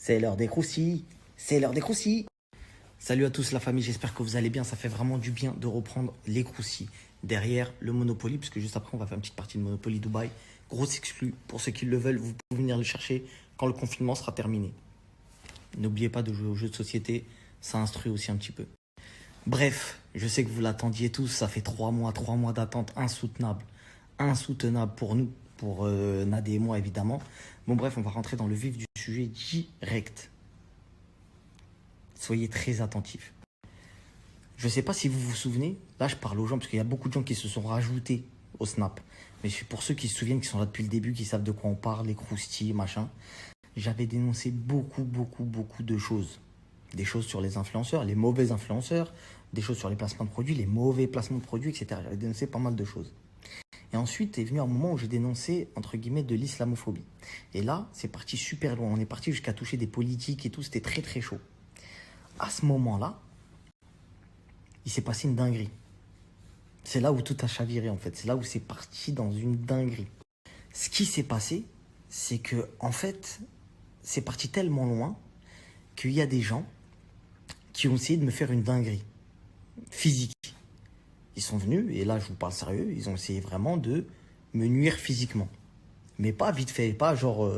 C'est l'heure des croustilles. C'est l'heure des croustilles. Salut à tous la famille, j'espère que vous allez bien. Ça fait vraiment du bien de reprendre les croustilles derrière le Monopoly, puisque juste après on va faire une petite partie de Monopoly Dubaï. Grosse exclu, pour ceux qui le veulent, vous pouvez venir le chercher quand le confinement sera terminé. N'oubliez pas de jouer aux jeux de société, ça instruit aussi un petit peu. Bref, je sais que vous l'attendiez tous, ça fait 3 mois d'attente insoutenable. Insoutenable pour nous, pour Nadé et moi évidemment. Bon bref, on va rentrer dans le vif du sujet direct. Soyez très attentifs. Je ne sais pas si vous vous souvenez, là je parle aux gens parce qu'il y a beaucoup de gens qui se sont rajoutés au Snap. Mais pour ceux qui se souviennent, qui sont là depuis le début, qui savent de quoi on parle, les croustilles, machin, j'avais dénoncé beaucoup de choses. Des choses sur les influenceurs, les mauvais influenceurs, des choses sur les placements de produits, les mauvais placements de produits, etc. J'avais dénoncé pas mal de choses. Et ensuite est venu un moment où j'ai dénoncé, entre guillemets, de l'islamophobie. Et là, c'est parti super loin. On est parti jusqu'à toucher des politiques et tout, c'était très chaud. À ce moment-là, il s'est passé une dinguerie. C'est là où tout a chaviré en fait. C'est là où c'est parti dans une dinguerie. Ce qui s'est passé, c'est que en fait, c'est parti tellement loin qu'il y a des gens qui ont essayé de me faire une dinguerie physique. Ils sont venus, et là je vous parle sérieux, ils ont essayé vraiment de me nuire physiquement. Mais pas vite fait, pas genre...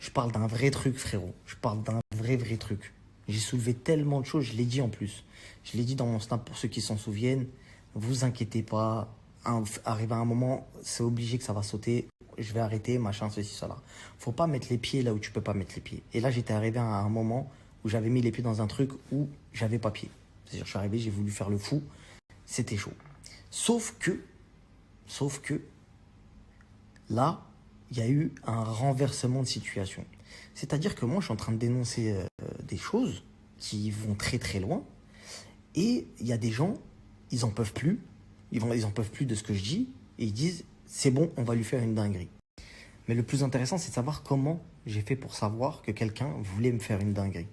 je parle d'un vrai truc frérot. Je parle d'un vrai truc. J'ai soulevé tellement de choses, je l'ai dit en plus. Je l'ai dit dans mon snap pour ceux qui s'en souviennent. Vous inquiétez pas, arrivé à un moment, c'est obligé que ça va sauter. Je vais arrêter, machin, ceci, cela. Faut pas mettre les pieds là où tu peux pas mettre les pieds. Et là, j'étais arrivé à un moment où j'avais mis les pieds dans un truc où j'avais pas pied. C'est-à-dire, je suis arrivé, j'ai voulu faire le fou. C'était chaud. Sauf que, là, il y a eu un renversement de situation. C'est-à-dire que moi, je suis en train de dénoncer des choses qui vont très loin. Et il y a des gens, ils en peuvent plus. Ils en peuvent plus de ce que je dis. Et ils disent, c'est bon, on va lui faire une dinguerie. Mais le plus intéressant, c'est de savoir comment j'ai fait pour savoir que quelqu'un voulait me faire une dinguerie.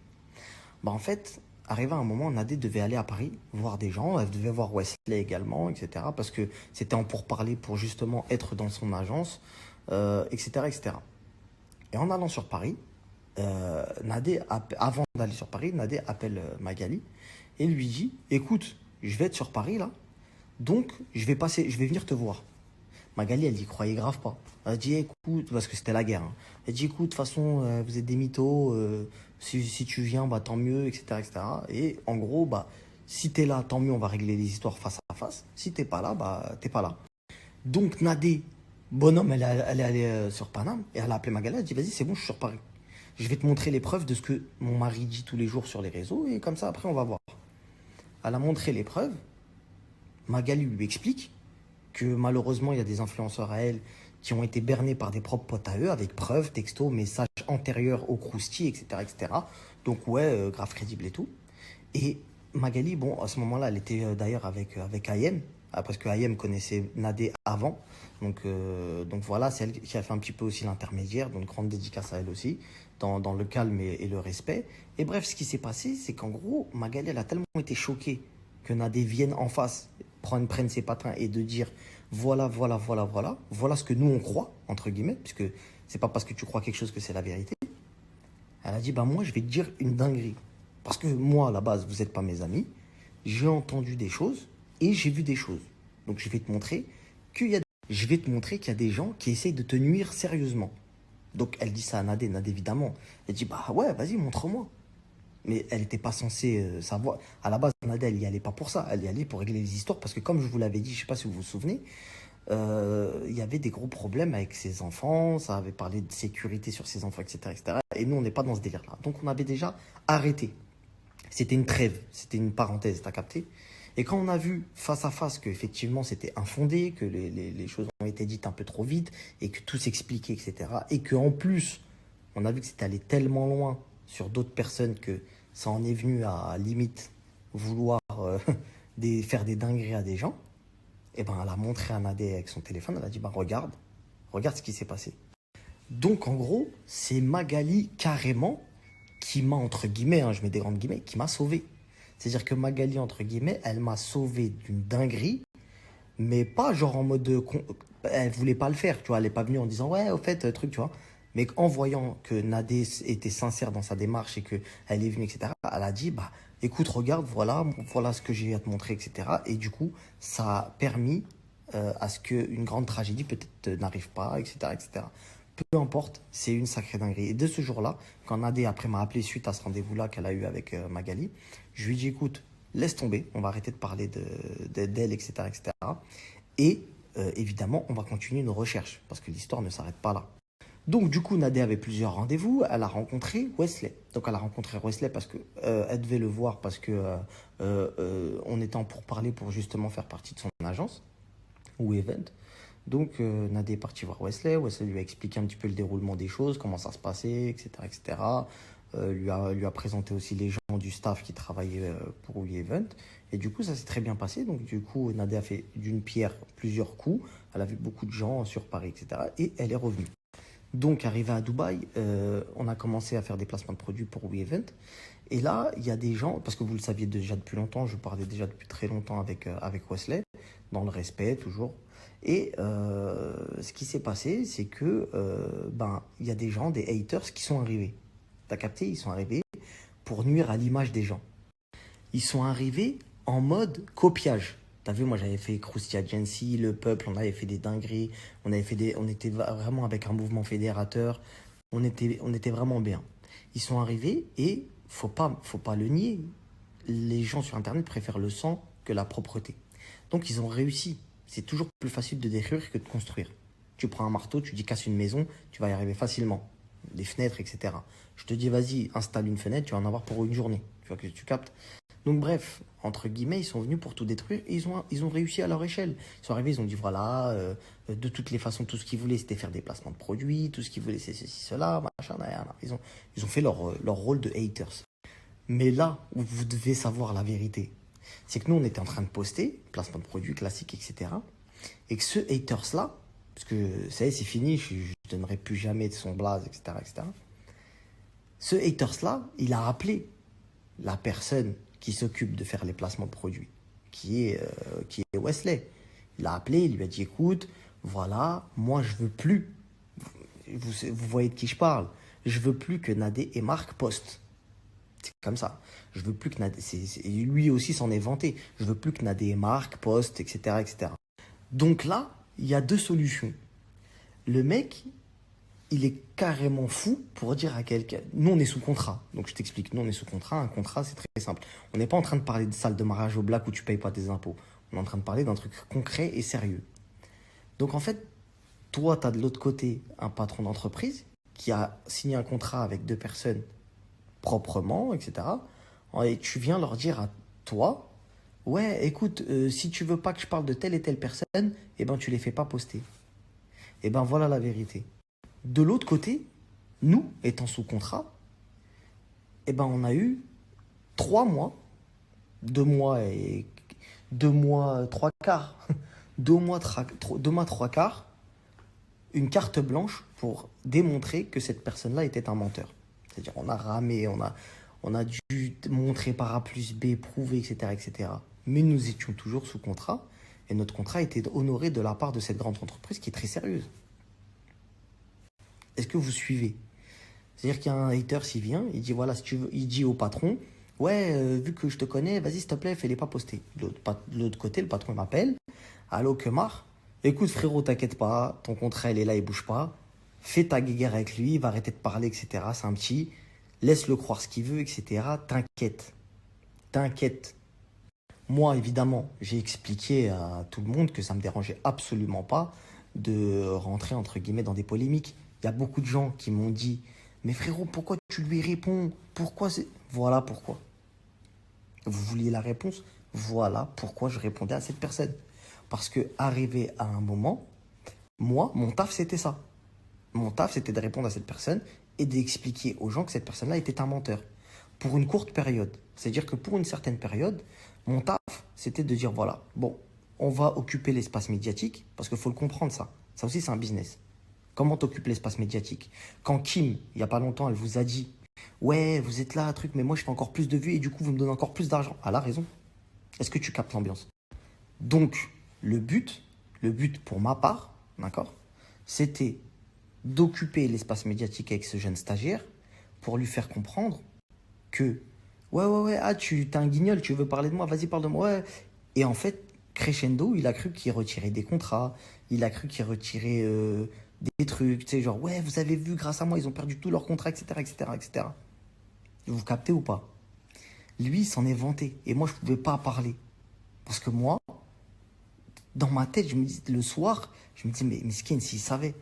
Bah en fait, arrivé à un moment, Nadé devait aller à Paris voir des gens. Elle devait voir Wesley également, etc. Parce que c'était en pourparlers pour justement être dans son agence, etc. Et en allant sur Paris, avant d'aller sur Paris, Nadé appelle Magali et lui dit, écoute, je vais être sur Paris là, donc je vais venir te voir. Magali, elle dit, croyez grave pas. Elle dit, écoute, parce que c'était la guerre. Hein. Elle dit, écoute, de toute façon, vous êtes des mythos, si tu viens, bah tant mieux, etc. Et en gros, bah, si t'es là, tant mieux, on va régler les histoires face à face. Si t'es pas là, bah t'es pas là. Donc Nadé, bonhomme, elle est allée sur Paname, et elle a appelé Magali, elle a dit, vas-y, c'est bon, je suis sur Paris. Je vais te montrer les preuves de ce que mon mari dit tous les jours sur les réseaux, et comme ça, après, on va voir. Elle a montré les preuves. Magali lui explique que malheureusement, il y a des influenceurs à elle qui ont été bernés par des propres potes à eux, avec preuves, textos, messages antérieurs au croustilles, etc. Donc ouais, grave crédible et tout. Et Magali, bon, à ce moment-là, elle était d'ailleurs avec Ayem, parce que Ayem connaissait Nadé avant. Donc voilà, c'est elle qui a fait un petit peu aussi l'intermédiaire, donc grande dédicace à elle aussi, dans le calme et le respect. Et bref, ce qui s'est passé, c'est qu'en gros, Magali, elle a tellement été choquée que Nadé vienne en face, prenne ses patins et de dire voilà ce que nous on croit, entre guillemets, puisque c'est pas parce que tu crois quelque chose que c'est la vérité. Elle a dit, bah moi je vais te dire une dinguerie. Parce que moi, à la base, vous n'êtes pas mes amis, j'ai entendu des choses et j'ai vu des choses. Donc je vais te montrer qu'il y a des gens qui essayent de te nuire sérieusement. Donc elle dit ça à Nadé, évidemment. Elle dit, bah ouais, vas-y, montre-moi. Mais elle n'était pas censée savoir. À la base, Nadé, elle n'y allait pas pour ça. Elle y allait pour régler les histoires. Parce que comme je vous l'avais dit, je ne sais pas si vous vous souvenez, il y avait des gros problèmes avec ses enfants. Ça avait parlé de sécurité sur ses enfants, etc. Et nous, on n'est pas dans ce délire-là. Donc on avait déjà arrêté. C'était une trêve. C'était une parenthèse, t'as capté? Et quand on a vu face à face qu'effectivement c'était infondé, que les choses ont été dites un peu trop vite, et que tout s'expliquait, etc. Et qu'en plus, on a vu que c'était allé tellement loin sur d'autres personnes que ça en est venu à limite vouloir faire des dingueries à des gens, et ben elle a montré à Nadé avec son téléphone, elle a dit bah regarde ce qui s'est passé. Donc en gros, c'est Magali carrément qui m'a, entre guillemets, hein, je mets des grandes guillemets, qui m'a sauvé. C'est-à-dire que Magali, entre guillemets, elle m'a sauvé d'une dinguerie, mais pas genre en mode... elle voulait pas le faire, tu vois, elle est pas venue en disant ouais, au fait, truc, tu vois. Mais en voyant que Nadé était sincère dans sa démarche et qu'elle est venue, etc., elle a dit, bah, écoute, regarde, voilà ce que j'ai à te montrer, etc. Et du coup, ça a permis à ce qu'une grande tragédie peut-être n'arrive pas, etc., etc. Peu importe, c'est une sacrée dinguerie. Et de ce jour-là, quand Nadé après m'a appelé suite à ce rendez-vous-là qu'elle a eu avec Magali, je lui ai dit, écoute, laisse tomber, on va arrêter de parler d'elle, etc., etc. Et évidemment, on va continuer nos recherches, parce que l'histoire ne s'arrête pas là. Donc du coup, Nadé avait plusieurs rendez-vous. Elle a rencontré Wesley. Donc elle a rencontré Wesley parce que elle devait le voir parce que on était en pourparlers pour justement faire partie de son agence ou event. Donc Nadé est parti voir Wesley. Wesley lui a expliqué un petit peu le déroulement des choses, comment ça se passait, etc., etc. Lui a présenté aussi les gens du staff qui travaillaient pour We Event. Et du coup, ça s'est très bien passé. Donc du coup, Nadé a fait d'une pierre plusieurs coups. Elle a vu beaucoup de gens sur Paris, etc. Et elle est revenue. Donc, arrivé à Dubaï, on a commencé à faire des placements de produits pour WeEvent. Et là, il y a des gens, parce que vous le saviez déjà depuis longtemps, je parlais déjà depuis très longtemps avec Wesley, dans le respect toujours. Et ce qui s'est passé, c'est que il y a des gens, des haters qui sont arrivés. T'as capté? Ils sont arrivés pour nuire à l'image des gens. Ils sont arrivés en mode copiage. T'as vu, moi j'avais fait Krusty Agency, Le Peuple, on avait fait des dingueries, on était vraiment avec un mouvement fédérateur, on était vraiment bien. Ils sont arrivés et faut pas le nier, les gens sur Internet préfèrent le sang que la propreté. Donc ils ont réussi. C'est toujours plus facile de détruire que de construire. Tu prends un marteau, tu dis casse une maison, tu vas y arriver facilement. Des fenêtres, etc. Je te dis vas-y, installe une fenêtre, tu vas en avoir pour une journée. Tu vois que tu captes. Donc bref, entre guillemets, ils sont venus pour tout détruire et ils ont réussi à leur échelle. Ils sont arrivés, ils ont dit voilà, de toutes les façons, tout ce qu'ils voulaient, c'était faire des placements de produits, tout ce qu'ils voulaient, c'est ceci, cela, machin, nan. Ils ont fait leur rôle de haters. Mais là où vous devez savoir la vérité, c'est que nous, on était en train de poster, placement de produits classique, etc. Et que ce haters-là, parce que ça y est, c'est fini, je ne donnerai plus jamais de son blaze, etc., etc. Ce haters-là, il a appelé la personne qui s'occupe de faire les placements de produits, qui est Wesley. Il l'a appelé, il lui a dit écoute, voilà, moi je veux plus, vous voyez de qui je parle, je veux plus que Nadé et Marc postent. C'est comme ça. Je veux plus que Nadé, lui aussi s'en est vanté, je veux plus que Nadé et Marc postent, etc., etc. Donc là, il y a deux solutions. Le mec, il est carrément fou pour dire à quelqu'un. Nous, on est sous contrat. Donc, je t'explique. Nous, on est sous contrat. Un contrat, c'est très simple. On n'est pas en train de parler de salle de mariage au black où tu payes pas tes impôts. On est en train de parler d'un truc concret et sérieux. Donc, en fait, toi, tu as de l'autre côté un patron d'entreprise qui a signé un contrat avec deux personnes proprement, etc. Et tu viens leur dire à toi, ouais, écoute, si tu veux pas que je parle de telle et telle personne, eh ben, tu les fais pas poster. Eh ben, voilà la vérité. De l'autre côté, nous, étant sous contrat, eh ben, on a eu 3 mois, 2 mois et 2 mois, 3 quarts, 2 mois, 3 quarts, une carte blanche pour démontrer que cette personne-là était un menteur. C'est-à-dire, on a ramé, on a dû montrer par A plus B, prouver, etc., etc. Mais nous étions toujours sous contrat et notre contrat était honoré de la part de cette grande entreprise qui est très sérieuse. Est-ce que vous suivez? C'est-à-dire qu'il y a un hater, s'il vient, il dit voilà, si tu veux, il dit au patron, ouais, vu que je te connais, vas-y, s'il te plaît, fais-les pas poster. De l'autre côté, le patron m'appelle, allô, Kemar, écoute, frérot, t'inquiète pas, ton contrat, il est là, il bouge pas, fais ta guéguerre avec lui, il va arrêter de parler, etc. C'est un petit, laisse-le croire ce qu'il veut, etc. T'inquiète, t'inquiète. Moi, évidemment, j'ai expliqué à tout le monde que ça me dérangeait absolument pas de rentrer, entre guillemets, dans des polémiques. Il y a beaucoup de gens qui m'ont dit, mais frérot, pourquoi tu lui réponds? Pourquoi c'est... Voilà pourquoi. Vous vouliez la réponse? Voilà pourquoi je répondais à cette personne. Parce que arrivé à un moment, moi, mon taf, c'était ça. Mon taf, c'était de répondre à cette personne et d'expliquer aux gens que cette personne-là était un menteur. Pour une courte période. C'est-à-dire que pour une certaine période, mon taf, c'était de dire, voilà, bon, on va occuper l'espace médiatique, parce qu'il faut le comprendre, ça. Ça aussi, c'est un business. Comment t'occupes l'espace médiatique? Quand Kim, il n'y a pas longtemps, elle vous a dit ouais, vous êtes là, truc, mais moi je fais encore plus de vues et du coup vous me donnez encore plus d'argent. Elle a raison. Est-ce que tu captes l'ambiance? Donc, le but pour ma part, d'accord, c'était d'occuper l'espace médiatique avec ce jeune stagiaire pour lui faire comprendre que ouais, ah, t'es un guignol, tu veux parler de moi, vas-y, parle de moi. Ouais. Et en fait, crescendo, il a cru qu'il retirait des contrats, il a cru qu'il retirait des trucs, tu sais, genre, ouais, vous avez vu, grâce à moi, ils ont perdu tous leurs contrats, etc., etc., etc. Vous captez ou pas? Lui, il s'en est vanté. Et moi, je pouvais pas parler. Parce que moi, dans ma tête, je me dis, le soir, je me dis, mais Miskin, s'il savait.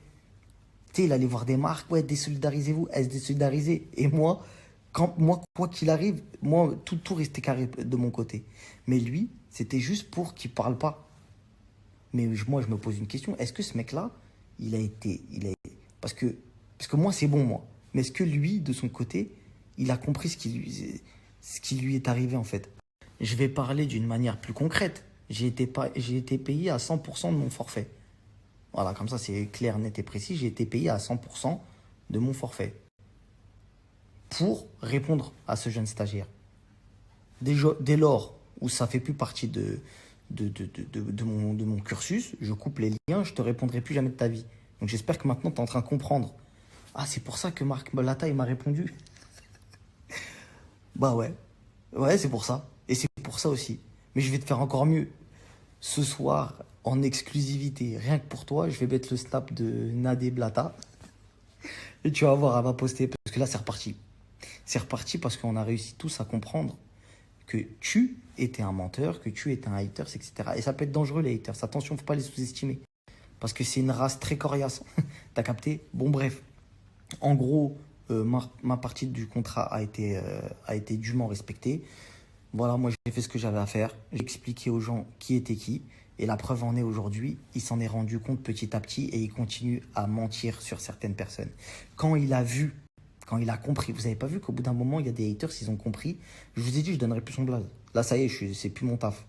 Tu sais, il allait voir des marques, ouais, désolidarisez-vous, elles se désolidariser. Et moi, quoi qu'il arrive, moi, tout restait carré de mon côté. Mais lui, c'était juste pour qu'il parle pas. Mais moi, je me pose une question, est-ce que ce mec-là, parce que, parce que moi, c'est bon, moi. Mais est-ce que lui, de son côté, il a compris ce qui lui est arrivé, en fait? Je vais parler d'une manière plus concrète. J'ai été payé à 100% de mon forfait. Voilà, comme ça, c'est clair, net et précis. J'ai été payé à 100% de mon forfait pour répondre à ce jeune stagiaire. Dès lors où ça fait plus partie de mon cursus, je coupe les liens, je te répondrai plus jamais de ta vie. Donc j'espère que maintenant tu es en train de comprendre. Ah, c'est pour ça que Marc Lata, il m'a répondu. Bah ouais. Ouais, c'est pour ça. Et c'est pour ça aussi. Mais je vais te faire encore mieux. Ce soir, en exclusivité, rien que pour toi, je vais mettre le snap de Nadé Blata. Et tu vas voir, elle va poster. Parce que là, c'est reparti. C'est reparti parce qu'on a réussi tous à comprendre que tu étais un menteur, que tu étais un hater, etc. Et ça peut être dangereux, les haters. Attention, faut pas les sous-estimer. Parce que c'est une race très coriace. T'as capté? Bon, bref. En gros, ma partie du contrat a été dûment respectée. Voilà, moi j'ai fait ce que j'avais à faire. J'ai expliqué aux gens qui était qui. Et la preuve en est aujourd'hui, il s'en est rendu compte petit à petit et il continue à mentir sur certaines personnes. Quand il a vu, quand il a compris, vous avez pas vu qu'au bout d'un moment, il y a des haters, ils ont compris. Je vous ai dit, je donnerai plus son blaze. Là, ça y est, c'est plus mon taf.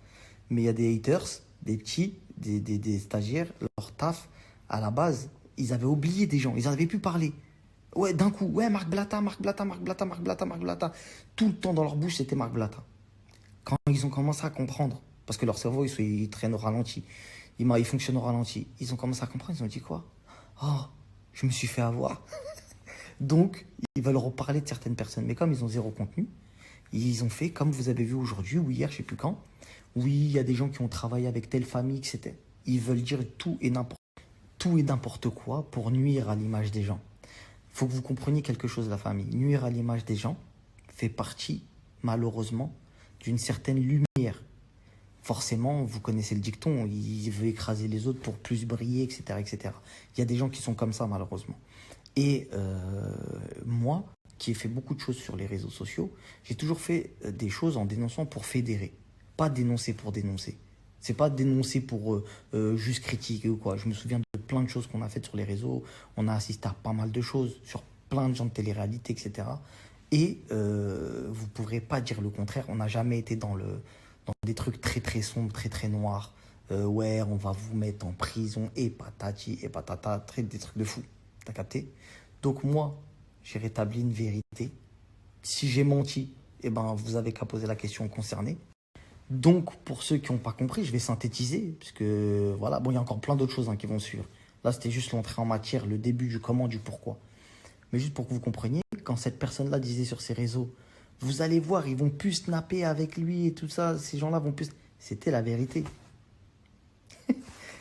Mais il y a des haters, des petits, des stagiaires, leur taf, à la base, ils avaient oublié des gens, ils n'avaient plus parlé. Ouais, d'un coup, ouais, Marc Blata, Marc Blata, Marc Blata, Marc Blata, Marc Blata. Tout le temps dans leur bouche, c'était Marc Blata. Quand ils ont commencé à comprendre, parce que leur cerveau, il traîne au ralenti, il fonctionne au ralenti, ils ont commencé à comprendre, ils ont dit quoi? Oh, je me suis fait avoir. Donc, ils veulent reparler de certaines personnes. Mais comme ils ont zéro contenu, ils ont fait comme vous avez vu aujourd'hui ou hier, je sais plus quand. Oui, il y a des gens qui ont travaillé avec telle famille, etc. Ils veulent dire tout et n'importe quoi pour nuire à l'image des gens. Il faut que vous compreniez quelque chose, la famille. Nuire à l'image des gens fait partie, malheureusement, d'une certaine lumière. Forcément, vous connaissez le dicton, il veut écraser les autres pour plus briller, etc., etc. Il y a des gens qui sont comme ça, malheureusement. Et moi, qui ai fait beaucoup de choses sur les réseaux sociaux, j'ai toujours fait des choses en dénonçant pour fédérer. Pas dénoncer pour dénoncer. C'est pas dénoncer pour juste critiquer ou quoi. Je me souviens de plein de choses qu'on a faites sur les réseaux. On a assisté à pas mal de choses sur plein de gens de télé-réalité, etc. Et vous ne pourrez pas dire le contraire. On n'a jamais été dans des trucs très très sombres, très très noirs. Ouais, on va vous mettre en prison et patati et patata. Des trucs de fou. T'as capté? Donc moi, j'ai rétabli une vérité. Si j'ai menti, eh ben, vous avez qu'à poser la question concernée. Donc, pour ceux qui n'ont pas compris, je vais synthétiser, puisque voilà, bon, il y a encore plein d'autres choses qui vont suivre. Là, c'était juste l'entrée en matière, le début du comment, du pourquoi. Mais juste pour que vous compreniez, quand cette personne-là disait sur ses réseaux, vous allez voir, ils vont plus snapper avec lui et tout ça, ces gens-là vont plus... C'était la vérité.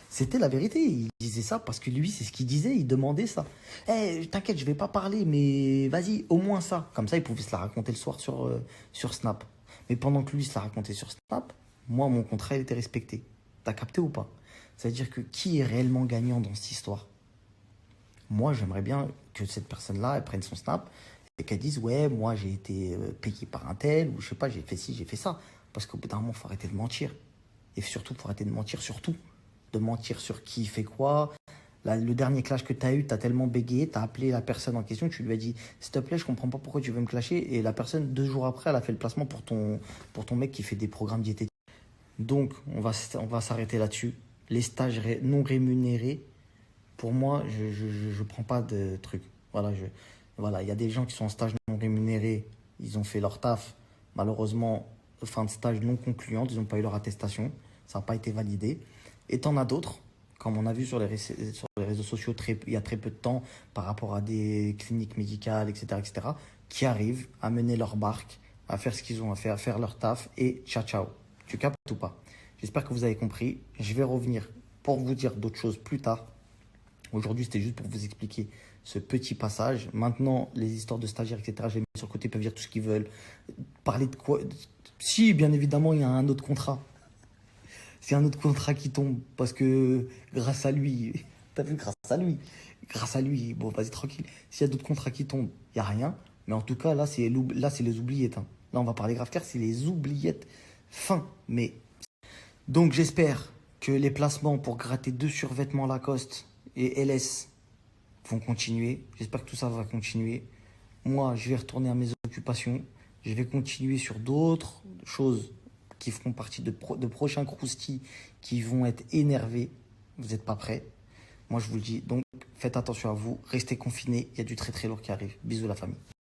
C'était la vérité. Il disait ça parce que lui, c'est ce qu'il disait, il demandait ça. Eh, t'inquiète, je vais pas parler, mais vas-y, au moins ça. Comme ça, il pouvait se la raconter le soir sur Snap. Mais pendant que lui se la racontait sur Snap, moi, mon contrat, il était respecté. T'as capté ou pas? Ça veut dire que qui est réellement gagnant dans cette histoire? Moi, j'aimerais bien que cette personne-là, elle prenne son Snap et qu'elle dise, ouais, moi, j'ai été payé par un tel, ou je sais pas, j'ai fait ci, j'ai fait ça. Parce qu'au bout d'un moment, il faut arrêter de mentir. Et surtout, il faut arrêter de mentir sur tout. De mentir sur qui fait quoi. Là, le dernier clash que tu as eu, tu as tellement bégayé, tu as appelé la personne en question, tu lui as dit, s'il te plaît, je comprends pas pourquoi tu veux me clasher. Et la personne, 2 jours après, elle a fait le placement pour ton mec qui fait des programmes diététiques. Donc, on va s'arrêter là-dessus. Les stages non rémunérés, pour moi, je prends pas de trucs. Voilà, il y a des gens qui sont en stage non rémunéré, ils ont fait leur taf. Malheureusement, fin de stage non concluante, ils n'ont pas eu leur attestation. Ça n'a pas été validé. Et t'en as d'autres, comme on a vu sur les réseaux sociaux il y a très peu de temps, par rapport à des cliniques médicales, etc., qui arrivent à mener leur barque, à faire ce qu'ils ont à faire leur taf, et ciao, ciao. Tu captes ou pas? J'espère que vous avez compris. Je vais revenir pour vous dire d'autres choses plus tard. Aujourd'hui, c'était juste pour vous expliquer ce petit passage. Maintenant, les histoires de stagiaires, etc., je les mets sur le côté, ils peuvent dire tout ce qu'ils veulent. Parler de quoi? Si, bien évidemment, il y a un autre contrat. C'est un autre contrat qui tombe parce que grâce à lui, t'as vu, grâce à lui, bon, vas-y, tranquille. S'il y a d'autres contrats qui tombent, il n'y a rien. Mais en tout cas, là, c'est les oubliettes, hein. Là, on va parler grave clair, c'est les oubliettes fin. Mais donc, j'espère que les placements pour gratter deux survêtements Lacoste et LS vont continuer. J'espère que tout ça va continuer. Moi, je vais retourner à mes occupations. Je vais continuer sur d'autres choses qui feront partie de prochains croustilles qui vont être énervés. Vous n'êtes pas prêts. Moi, je vous le dis. Donc, faites attention à vous. Restez confinés. Il y a du très très lourd qui arrive. Bisous la famille.